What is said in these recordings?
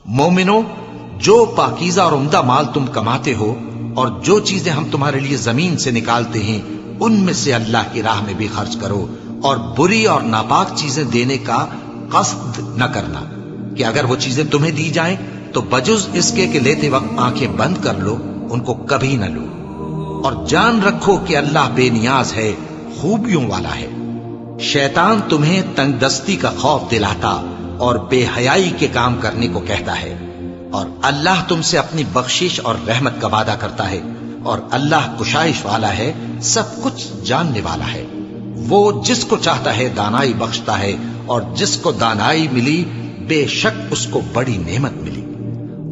مومنو، جو پاکیزہ اور عمدہ مال تم کماتے ہو اور جو چیزیں ہم تمہارے لیے زمین سے نکالتے ہیں ان میں سے اللہ کی راہ میں بھی خرچ کرو، اور بری اور ناپاک چیزیں دینے کا قصد نہ کرنا کہ اگر وہ چیزیں تمہیں دی جائیں تو بجز اس کے کہ لیتے وقت آنکھیں بند کر لو، ان کو کبھی نہ لو، اور جان رکھو کہ اللہ بے نیاز ہے، خوبیوں والا ہے۔ شیطان تمہیں تنگ دستی کا خوف دلاتا اور بے حیائی کے کام کرنے کو کہتا ہے، اور اللہ تم سے اپنی بخشش اور رحمت کا وعدہ کرتا ہے، اور اللہ کشائش والا ہے، سب کچھ جاننے والا ہے۔ وہ جس کو چاہتا ہے دانائی بخشتا ہے، اور جس کو دانائی ملی بے شک اس کو بڑی نعمت ملی۔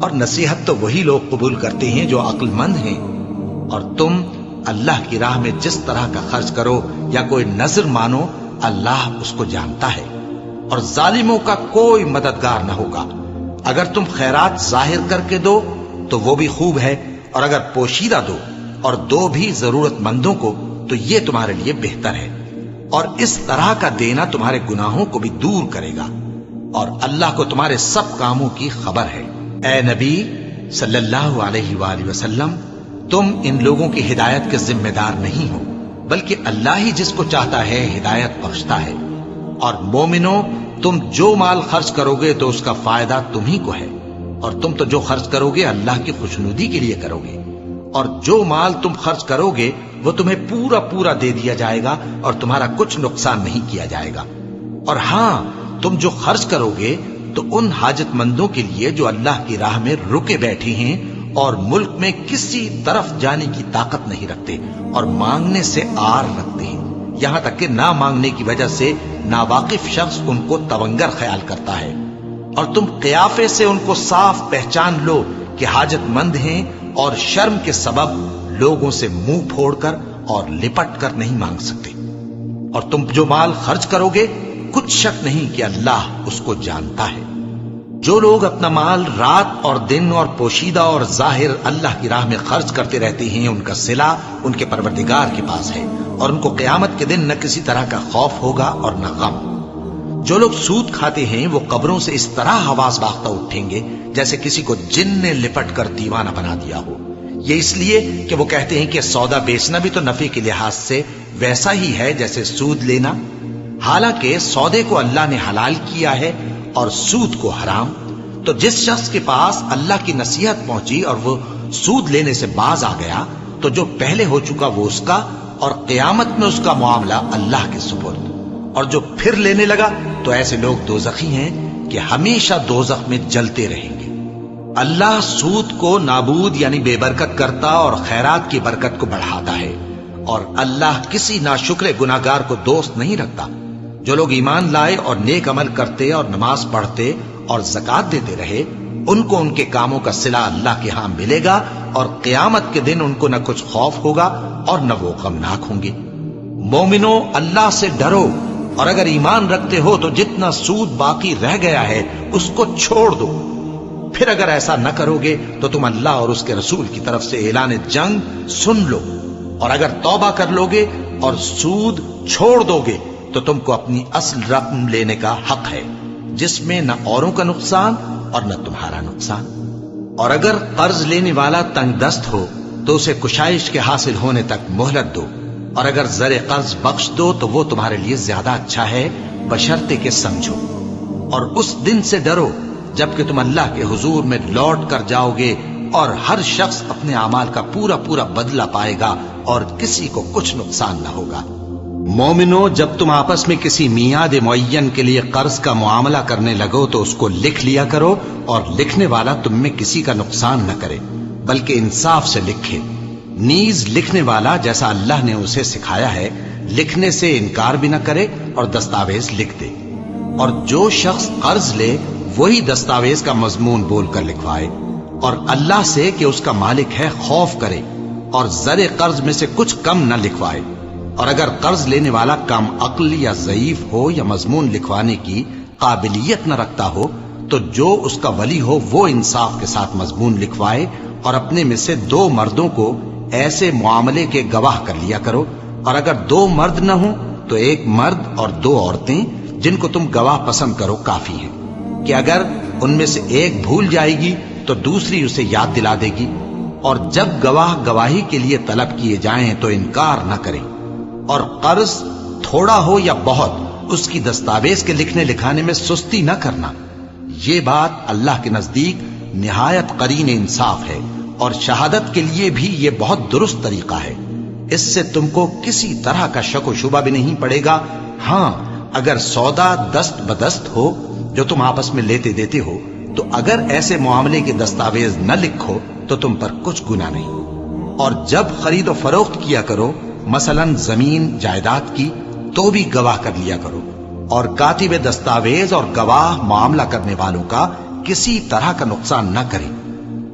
اور نصیحت تو وہی لوگ قبول کرتے ہیں جو عقل مند ہیں، اور تم اللہ کی راہ میں جس طرح کا خرچ کرو یا کوئی نذر مانو، اللہ اس کو جانتا ہے، اور ظالموں کا کوئی مددگار نہ ہوگا۔ اگر تم خیرات ظاہر کر کے دو تو وہ بھی خوب ہے، اور اگر پوشیدہ دو اور دو بھی ضرورت مندوں کو تو یہ تمہارے لیے بہتر ہے، اور اس طرح کا دینا تمہارے گناہوں کو بھی دور کرے گا، اور اللہ کو تمہارے سب کاموں کی خبر ہے۔ اے نبی صلی اللہ علیہ وآلہ وسلم، تم ان لوگوں کی ہدایت کے ذمہ دار نہیں ہو، بلکہ اللہ ہی جس کو چاہتا ہے ہدایت بخشتا ہے۔ اور مومنو، تم جو مال خرچ کرو گے تو اس کا فائدہ تمہیں کو ہے، اور تم تو جو خرچ کرو گے اللہ کی خوشنودی کے لیے کرو گے، اور جو مال تم خرچ کرو گے وہ تمہیں پورا پورا دے دیا جائے گا، اور تمہارا کچھ نقصان نہیں کیا جائے گا۔ اور ہاں، تم جو خرچ کرو گے تو ان حاجت مندوں کے لیے جو اللہ کی راہ میں رکے بیٹھے ہیں اور ملک میں کسی طرف جانے کی طاقت نہیں رکھتے اور مانگنے سے آر رکھتے ہیں، یہاں تک کہ نہ مانگنے کی وجہ سے ناواقف شخص ان کو تونگر خیال کرتا ہے، اور تم قیافے سے ان کو صاف پہچان لو کہ حاجت مند ہیں، اور شرم کے سبب لوگوں سے منہ پھوڑ کر اور لپٹ کر نہیں مانگ سکتے۔ اور تم جو مال خرچ کرو گے کچھ شک نہیں کہ اللہ اس کو جانتا ہے۔ جو لوگ اپنا مال رات اور دن اور پوشیدہ اور ظاہر اللہ کی راہ میں خرچ کرتے رہتے ہیں، ان کا صلہ ان کے پروردگار کے پاس ہے، اور ان کو قیامت کے دن نہ کسی طرح کا خوف ہوگا اور نہ غم۔ جو لوگ سود کھاتے ہیں وہ قبروں سے اس طرح حواس باختہ اٹھیں گے جیسے کسی کو جن نے لپٹ کر دیوانہ بنا دیا ہو، یہ اس لیے کہ وہ کہتے ہیں کہ سودا بیچنا بھی تو نفع کے لحاظ سے ویسا ہی ہے جیسے سود لینا، حالانکہ سودے کو اللہ نے حلال کیا ہے اور سود کو حرام۔ تو جس شخص کے پاس اللہ کی نصیحت پہنچی اور وہ سود لینے سے باز آ گیا تو جو پہلے ہو چکا وہ اس کا، اور قیامت میں اس کا معاملہ اللہ کے سپرد، اور جو پھر لینے لگا تو ایسے لوگ دوزخی ہیں کہ ہمیشہ دوزخ میں جلتے رہیں گے۔ اللہ سود کو نابود یعنی بے برکت کرتا اور خیرات کی برکت کو بڑھاتا ہے، اور اللہ کسی ناشکر گناہگار کو دوست نہیں رکھتا۔ جو لوگ ایمان لائے اور نیک عمل کرتے اور نماز پڑھتے اور زکات دیتے رہے، ان کو ان کے کاموں کا صلہ اللہ کے ہاں ملے گا، اور قیامت کے دن ان کو نہ کچھ خوف ہوگا اور نہ وہ غمناک ہوں گے۔ مومنو، اللہ سے ڈرو، اور اگر ایمان رکھتے ہو تو جتنا سود باقی رہ گیا ہے اس کو چھوڑ دو۔ پھر اگر ایسا نہ کرو گے تو تم اللہ اور اس کے رسول کی طرف سے اعلان جنگ سن لو، اور اگر توبہ کر لو گے اور سود چھوڑ دو گے تو تم کو اپنی اصل رقم لینے کا حق ہے، جس میں نہ اوروں کا نقصان اور نہ تمہارا نقصان۔ اور اگر قرض لینے والا تنگ دست ہو تو اسے کشائش کے حاصل ہونے تک مہلت دو، اور اگر زر قرض بخش دو تو وہ تمہارے لیے زیادہ اچھا ہے، بشرطے کہ سمجھو۔ اور اس دن سے ڈرو جبکہ تم اللہ کے حضور میں لوٹ کر جاؤ گے، اور ہر شخص اپنے اعمال کا پورا پورا بدلہ پائے گا، اور کسی کو کچھ نقصان نہ ہوگا۔ مومنو، جب تم آپس میں کسی میعاد معین کے لیے قرض کا معاملہ کرنے لگو تو اس کو لکھ لیا کرو، اور لکھنے والا تم میں کسی کا نقصان نہ کرے بلکہ انصاف سے لکھے۔ نیز لکھنے والا جیسا اللہ نے اسے سکھایا ہے لکھنے سے انکار بھی نہ کرے اور دستاویز لکھ دے، اور جو شخص قرض لے وہی دستاویز کا مضمون بول کر لکھوائے، اور اللہ سے کہ اس کا مالک ہے خوف کرے، اور زر قرض میں سے کچھ کم نہ لکھوائے۔ اور اگر قرض لینے والا کم عقل یا ضعیف ہو یا مضمون لکھوانے کی قابلیت نہ رکھتا ہو تو جو اس کا ولی ہو وہ انصاف کے ساتھ مضمون لکھوائے، اور اپنے میں سے 2 مردوں کو ایسے معاملے کے گواہ کر لیا کرو، اور اگر 2 مرد نہ ہوں تو 1 مرد اور 2 عورتیں جن کو تم گواہ پسند کرو کافی ہیں، کہ اگر ان میں سے ایک بھول جائے گی تو دوسری اسے یاد دلا دے گی، اور جب گواہ گواہی کے لیے طلب کیے جائیں تو انکار نہ کریں، اور قرض تھوڑا ہو یا بہت اس کی دستاویز کے لکھنے لکھانے میں سستی نہ کرنا۔ یہ بات اللہ کے نزدیک نہایت قرین انصاف ہے، اور شہادت کے لیے بھی یہ بہت درست طریقہ ہے۔ اس سے تم کو کسی طرح کا شک و شبہ بھی نہیں پڑے گا۔ ہاں، اگر سودا دست بدست ہو جو تم آپس میں لیتے دیتے ہو، تو اگر ایسے معاملے کے دستاویز نہ لکھو تو تم پر کچھ گناہ نہیں۔ اور جب خرید و فروخت کیا کرو، مثلا زمین جائیداد کی، تو بھی گواہ کر لیا کرو، اور کاتب دستاویز اور گواہ معاملہ کرنے والوں کا کسی طرح کا نقصان نہ کریں۔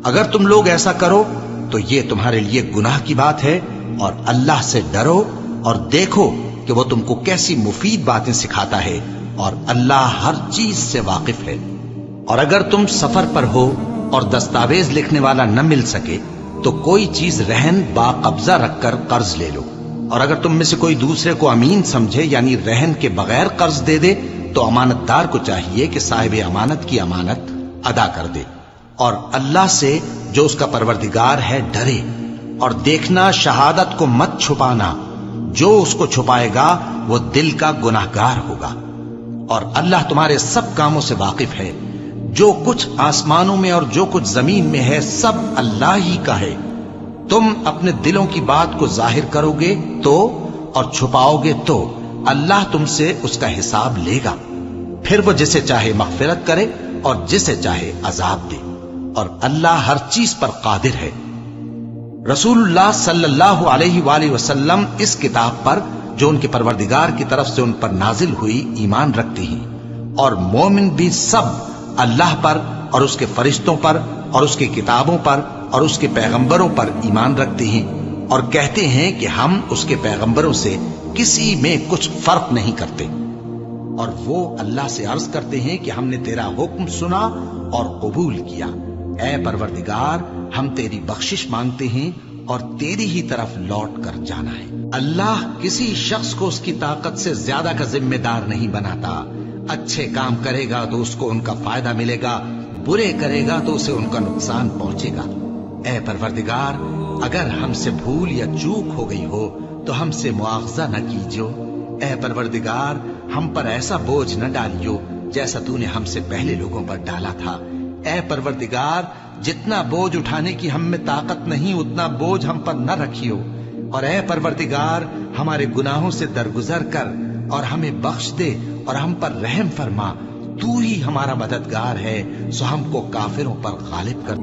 اگر تم لوگ ایسا کرو تو یہ تمہارے لیے گناہ کی بات ہے، اور اللہ سے ڈرو اور دیکھو کہ وہ تم کو کیسی مفید باتیں سکھاتا ہے، اور اللہ ہر چیز سے واقف ہے۔ اور اگر تم سفر پر ہو اور دستاویز لکھنے والا نہ مل سکے تو کوئی چیز رہن با قبضہ رکھ کر قرض لے لو، اور اگر تم میں سے کوئی دوسرے کو امین سمجھے یعنی رہن کے بغیر قرض دے دے تو امانت دار کو چاہیے کہ صاحب امانت کی امانت ادا کر دے، اور اللہ سے جو اس کا پروردگار ہے ڈرے، اور دیکھنا شہادت کو مت چھپانا، جو اس کو چھپائے گا وہ دل کا گناہگار ہوگا، اور اللہ تمہارے سب کاموں سے واقف ہے۔ جو کچھ آسمانوں میں اور جو کچھ زمین میں ہے سب اللہ ہی کا ہے۔ تم اپنے دلوں کی بات کو ظاہر کرو گے تو اور چھپاؤ گے تو اللہ تم سے اس کا حساب لے گا، پھر وہ جسے چاہے مغفرت کرے اور جسے چاہے عذاب دے، اور اللہ ہر چیز پر قادر ہے۔ رسول اللہ صلی اللہ علیہ وآلہ وسلم اس کتاب پر جو ان کے پروردگار کی طرف سے ان پر نازل ہوئی ایمان رکھتے ہیں، اور مومن بھی سب اللہ پر اور اس کے فرشتوں پر اور اس کی کتابوں پر اور اس کے پیغمبروں پر ایمان رکھتے ہیں، اور کہتے ہیں کہ ہم اس کے پیغمبروں سے کسی میں کچھ فرق نہیں کرتے، اور وہ اللہ سے عرض کرتے ہیں کہ ہم نے تیرا حکم سنا اور قبول کیا۔ اے پروردگار، ہم تیری بخشش مانگتے ہیں اور تیری ہی طرف لوٹ کر جانا ہے۔ اللہ کسی شخص کو اس کی طاقت سے زیادہ کا ذمہ دار نہیں بناتا۔ اچھے کام کرے گا تو اس کو ان کا فائدہ ملے گا، برے کرے گا تو اسے ان کا نقصان پہنچے گا۔ اے پروردگار، اگر ہم سے بھول یا چوک ہو گئی ہو تو ہم سے مواخذہ نہ کیجو۔ اے پروردگار، ہم پر ایسا بوجھ نہ ڈالیو جیسا تو نے ہم سے پہلے لوگوں پر ڈالا تھا۔ اے پروردگار، جتنا بوجھ اٹھانے کی ہم میں طاقت نہیں اتنا بوجھ ہم پر نہ رکھیو، اور اے پروردگار، ہمارے گناہوں سے درگزر کر اور ہمیں بخش دے اور ہم پر رحم فرما۔ تو ہی ہمارا مددگار ہے، سو ہم کو کافروں پر غالب کر۔